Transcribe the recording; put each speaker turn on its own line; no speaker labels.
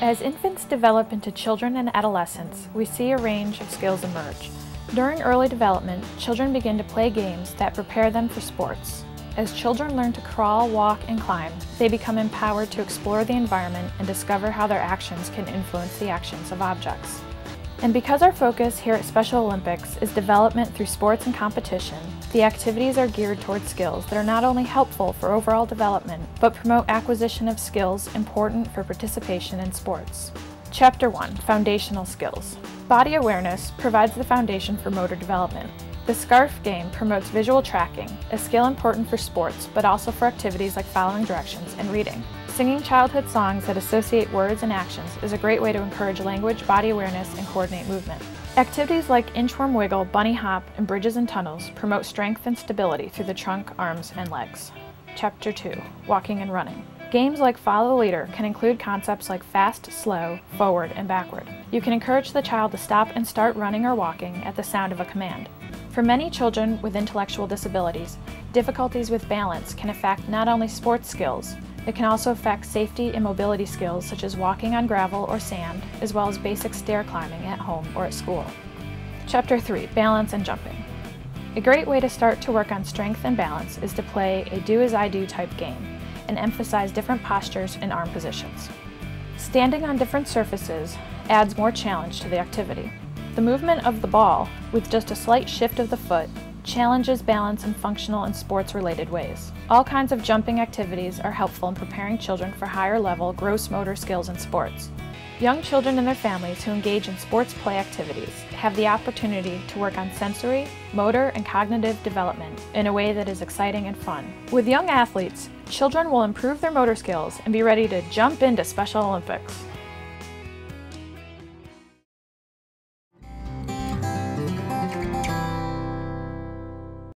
As infants develop into children and adolescents, we see a range of skills emerge. During early development, children begin to play games that prepare them for sports. As children learn to crawl, walk, and climb, they become empowered to explore the environment and discover how their actions can influence the actions of objects. And because our focus here at Special Olympics is development through sports and competition, the activities are geared towards skills that are not only helpful for overall development, but promote acquisition of skills important for participation in sports. Chapter 1, Foundational Skills. Body awareness provides the foundation for motor development. The SCARF game promotes visual tracking, a skill important for sports, but also for activities like following directions and reading. Singing childhood songs that associate words and actions is a great way to encourage language, body awareness, and coordinate movement. Activities like inchworm wiggle, bunny hop, and bridges and tunnels promote strength and stability through the trunk, arms, and legs. Chapter 2, Walking and Running. Games like Follow the Leader can include concepts like fast, slow, forward, and backward. You can encourage the child to stop and start running or walking at the sound of a command. For many children with intellectual disabilities, difficulties with balance can affect not only sports skills, it can also affect safety and mobility skills such as walking on gravel or sand, as well as basic stair climbing at home or at school. Chapter 3, Balance and Jumping. A great way to start to work on strength and balance is to play a do-as-I-do type game and emphasize different postures and arm positions. Standing on different surfaces adds more challenge to the activity. The movement of the ball, with just a slight shift of the foot, challenges balance in functional and sports-related ways. All kinds of jumping activities are helpful in preparing children for higher-level gross motor skills in sports. Young children and their families who engage in sports play activities have the opportunity to work on sensory, motor, and cognitive development in a way that is exciting and fun. With young athletes, children will improve their motor skills and be ready to jump into Special Olympics.